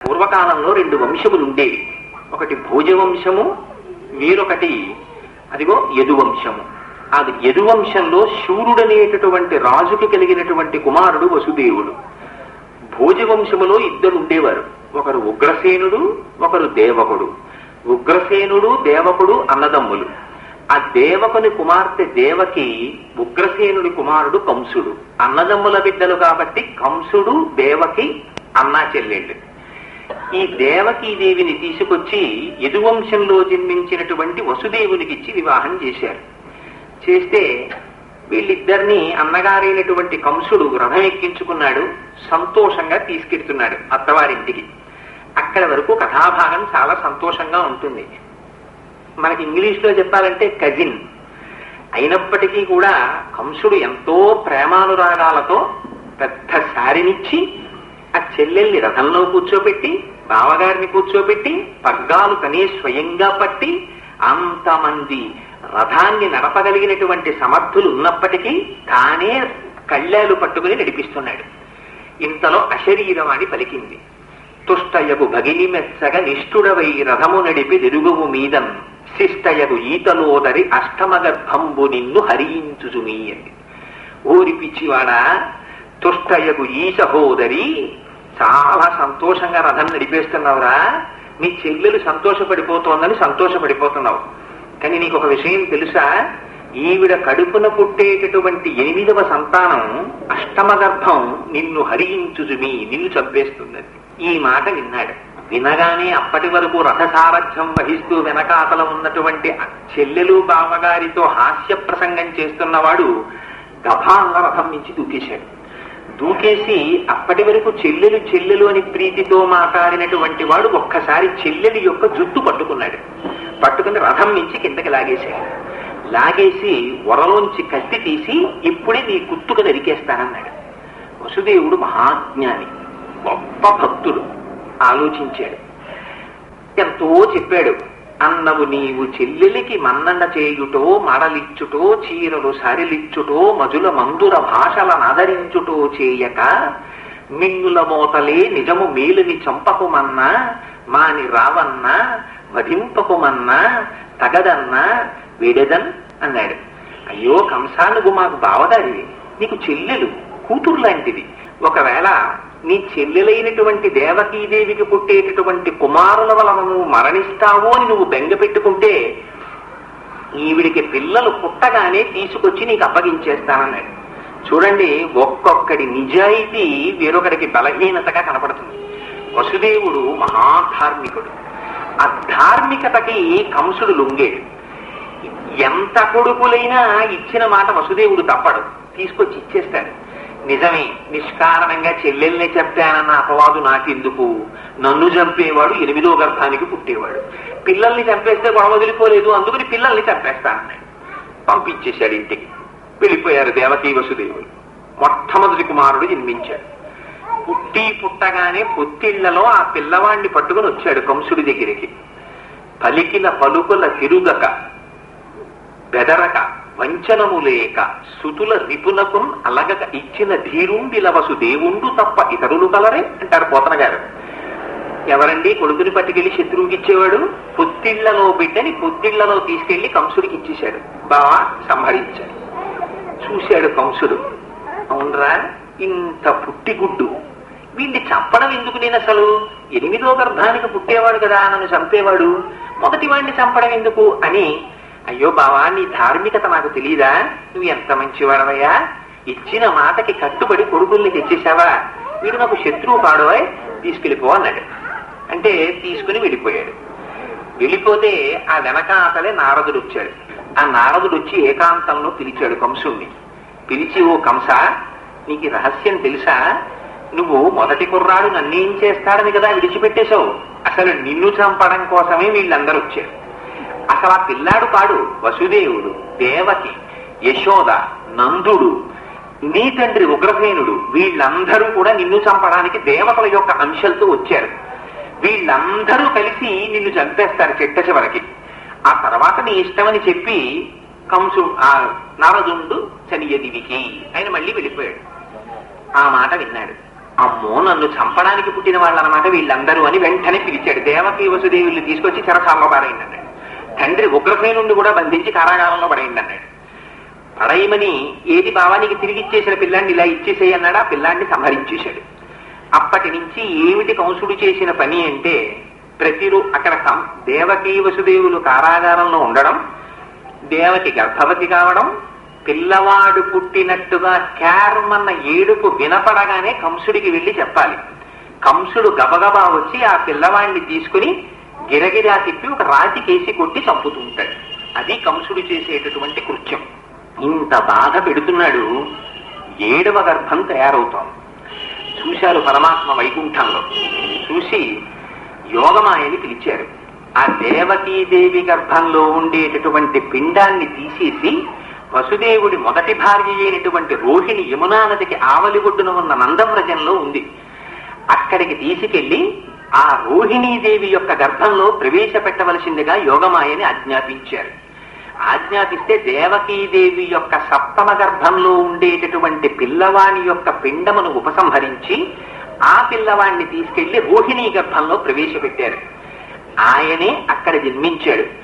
పూర్వకాలంలో రెండు వంశములు ఉండేవి. ఒకటి భోజవంశము, వేరొకటి అదిగో యదువంశము. అది యదువంశంలో శూరుడనేటటువంటి రాజుకి కలిగినటువంటి కుమారుడు వసుదేవుడు. భోజవంశములో ఇద్దరు ఉండేవారు, ఒకరు ఉగ్రసేనుడు, ఒకరు దేవకుడు. ఉగ్రసేనుడు దేవకుడు అన్నదమ్ములు. ఆ దేవకుని కుమార్తె దేవకి, ఉగ్రసేనుడి కుమారుడు కంసుడు. అన్నదమ్ముల బిడ్డలు కాబట్టి కంసుడు దేవకి అన్నా చెల్లెళ్ళు. ఈ దేవకీదేవిని తీసుకొచ్చి యదువంశంలో జన్మించినటువంటి వసుదేవునికి ఇచ్చి వివాహం చేశారు. చేస్తే వీళ్ళిద్దరినీ అన్నగారైనటువంటి కంసుడు రథం ఎక్కించుకున్నాడు, సంతోషంగా తీసుకెడుతున్నాడు అత్తవారింటికి. అక్కడ వరకు కథాభాగం చాలా సంతోషంగా ఉంటుంది. మనకి ఇంగ్లీష్లో చెప్పాలంటే కజిన్ అయినప్పటికీ కూడా కంసుడు ఎంతో ప్రేమానురాగాలతో పెద్ద శారినిచ్చి ఆ చెల్లెల్ని రథంలో కూర్చోబెట్టి, బావగారిని కూర్చోబెట్టి, పగ్గాలు తనే స్వయంగా పట్టి, అంతమంది రథాన్ని నడపగలిగినటువంటి సమర్థులు ఉన్నప్పటికీ తానే కళ్ళాలు పట్టుకుని నడిపిస్తున్నాడు. ఇంతలో అశరీరవాణి పలికింది. తుష్టయగు భగిని మెచ్చగ నిష్ఠుడవై రథము నడిపి దిరుగువు మీదన్ శిష్టయగు ఈతలోదరి అష్టమగర్భంబు నిన్ను హరించుచుమీ అని. ఊరి పిచ్చివాడా, తుష్టయగు ఈ సహోదరి, చాలా సంతోషంగా రథం నడిపేస్తున్నావురా, నీ చెల్లెలు సంతోషపడిపోతోందని సంతోషపడిపోతున్నావు. కానీ నీకు ఒక విషయం తెలుసా, ఈవిడ కడుపున పుట్టేటటువంటి 8వ సంతానం అష్టమ గర్భం నిన్ను హరించుచుమి, నిన్ను చంపేస్తుందని. ఈ మాట విన్నాడు. వినగానే అప్పటి వరకు రథసారథ్యం వహిస్తూ వెనకాతల ఉన్నటువంటి చెల్లెలు బావగారితో హాస్య ప్రసంగం చేస్తున్నవాడు గభాంగ రథం నుంచి దూకేశాడు. దూకేసి అప్పటి వరకు చెల్లెలు చెల్లెలు అని ప్రీతితో మాట్లాడినటువంటి వాడు ఒక్కసారి చెల్లెలి యొక్క జుట్టు పట్టుకున్నాడు. పట్టుకుని రథం నుంచి కిందకి లాగేశాడు. లాగేసి వరలోంచి కత్తి తీసి ఇప్పుడే నీ కుత్తుకు నరికేస్తానన్నాడు. వసుదేవుడు మహాజ్ఞాని, గొప్ప భక్తుడు. ఆలోచించాడు, ఎంతో చెప్పాడు. అన్నవు నీవు చెల్లెలికి మన్నన్న చేయుటో, మడలిచ్చుటో, చీరలు సరిలిచ్చుటో, మధుల మందుర భాషల నాదరించుటో చేయక, మిన్నుల మోతలే నిజము మేలుని చంపకుమన్నా, మాని రావన్నా, వధింపకుమన్నా, తగదన్నా వేడెదన్ అన్నాడు. అయ్యో కంసా, నువ్వు మాకు బావదారివి, నీకు చెల్లెలు కూతురు లాంటిది. ఒకవేళ నీ చెల్లెలైనటువంటి దేవకీదేవికి పుట్టేటటువంటి కుమారుల వలన నువ్వు మరణిస్తావు అని నువ్వు బెంగ పెట్టుకుంటే ఈవిడికి పిల్లలు పుట్టగానే తీసుకొచ్చి నీకు అప్పగించేస్తానన్నాడు. చూడండి, ఒక్కొక్కడి నిజాయితీ వేరొకడికి బలహీనతగా కనపడుతుంది. వసుదేవుడు మహాధార్మికుడు. ఆ ధార్మికతకి కంసుడు లొంగేడు. ఎంత కొడుకులైనా ఇచ్చిన మాట వసుదేవుడు తప్పడు, తీసుకొచ్చి ఇచ్చేస్తాడు. నిజమే, నిష్కారణంగా చెల్లెల్ని చంపానన్న అపవాదు నాకెందుకు, నన్ను చంపేవాడు 8వ గర్భానికి పుట్టేవాడు. పిల్లల్ని చంపేస్తే గొడవ వదిలిపోలేదు, అందుకని పిల్లల్ని చంపేస్తానన్నాడు. పంపించేశాడు ఇంటికి. వెళ్ళిపోయారు దేవకీ వసుదేవులు. మొట్టమొదటి కుమారుడు జన్మించాడు. పుట్టగానే పొత్తిళ్లలో ఆ పిల్లవాడిని పట్టుకుని వచ్చాడు కంసుడి దగ్గరికి. పలికిన పలుకుల తిరుగక, బెదరక, వంచనము లేక, సుతుల రిపునకున్ అలగక ఇచ్చిన ధీరుండిల వసుదేవుండు తప్ప ఇతరులు కలరే అంటారు పోతన గారు. ఎవరండి కొడుకుని పట్టుకెళ్లి శత్రువుకి ఇచ్చేవాడు? పొత్తిళ్లలో బిడ్డని పొత్తిళ్లలో తీసుకెళ్లి కంసుడికి ఇచ్చేశాడు. బావా సంహరించాడు. చూశాడు కంసుడు, అవునరా, ఇంత పుట్టిగుడ్డు, వీడిని చంపడం ఎందుకు? నేను అసలు 8వ గర్భానికి పుట్టేవాడు కదా, నన్ను చంపేవాడు, మొదటి వాడిని చంపడం ఎందుకు అని. అయ్యో బావా, నీ ధార్మికత నాకు తెలీదా? నువ్వు ఎంత మంచివాడవయ్యా, ఇచ్చిన మాటకి కట్టుబడి కొడుకుల్ని తెచ్చేశావా, వీడు నాకు శత్రువు కాడోయ్, తీసుకెళ్ళిపో అన్నాడు. అంటే తీసుకుని వెళ్ళిపోయాడు. వెళ్ళిపోతే ఆ వెనకాతలే నారదుడు వచ్చాడు. ఆ నారదుడు వచ్చి ఏకాంతంలో పిలిచాడు కంసుణ్ణి. పిలిచి, ఓ కంస, నీకు రహస్యం తెలుసా? నువ్వు మొదటి కుర్రాడు నన్నేం చేస్తాడని కదా విడిచిపెట్టేశావు, అసలు నిన్ను చంపడం కోసమే వీళ్ళందరూ వచ్చారు. అసలు ఆ పిల్లాడు కాడు, వసుదేవుడు, దేవకి, యశోద, నందుడు, నీ తండ్రి ఉగ్రసేనుడు, వీళ్ళందరూ కూడా నిన్ను చంపడానికి దేవతల యొక్క అంశాలతో వచ్చారు. వీళ్ళందరూ కలిసి నిన్ను చంపేస్తారు చిట్ట చివరికి. ఆ తర్వాత నీ ఇష్టమని చెప్పి ఆ నారదుండు చనియదివికి ఆయన మళ్ళీ వెళ్ళిపోయాడు. ఆ మాట విన్నాడు. అమ్మో నన్ను చంపడానికి పుట్టిన వాళ్ళనమాట వీళ్ళందరూ అని వెంటనే పిలిచాడు. దేవకీ వసుదేవుల్ని తీసుకొచ్చి చెరసాలలో పారైంది అన్నాడు. తండ్రి ఉగ్రసేనుడి నుండి కూడా బంధించి కారాగారంలో పడైంది అన్నాడు. పడేయమని ఏది బావా నీకు తిరిగి ఇచ్చేసిన పిల్లాన్ని ఇలా ఇచ్చేసేయి అన్నాడు. ఆ పిల్లాన్ని సంహరించేశాడు. అప్పటి నుంచి ఏమిటి కంసుడు చేసిన పని అంటే అక్కడ దేవకీ వసుదేవులు కారాగారంలో ఉండడం, దేవకి గర్భవతి కావడం, పిల్లవాడు పుట్టినట్టుగా క్యార్మన్న ఏడుపు వినపడగానే కంసుడికి వెళ్ళి చెప్పాలి. కంసుడు గబగబా వచ్చి ఆ పిల్లవాడిని తీసుకుని గిరగిరా తిప్పి ఒక రాతి కేసి కొట్టి చంపుతూ ఉంటాడు. అది కంసుడు చేసేటటువంటి కృత్యం. ఇంత బాధ పెడుతున్నాడు. 7వ గర్భం తయారవుతోంది. చూశారు పరమాత్మ వైకుంఠంలో. చూసి యోగమాయని పిలిచారు. ఆ దేవకీదేవి గర్భంలో ఉండేటటువంటి పిండాన్ని తీసేసి వసుదేవుడి మొదటి భార్య అయినటువంటి రోహిణి యమునా నదికి ఆవలిగొడ్డున ఉన్న నందవ్రజంలో ఉంది. అక్కడికి తీసుకెళ్లి ఆ రోహిణీదేవి యొక్క గర్భంలో ప్రవేశపెట్టవలసిందిగా యోగమాయని ఆజ్ఞాపించారు. ఆజ్ఞాపిస్తే దేవకీదేవి యొక్క 7వ గర్భంలో ఉండేటటువంటి పిల్లవాని యొక్క పిండమును ఉపసంహరించి ఆ పిల్లవాడిని తీసుకెళ్లి రోహిణీ గర్భంలో ప్రవేశపెట్టారు. ఆయనే అక్కడ జన్మించాడు.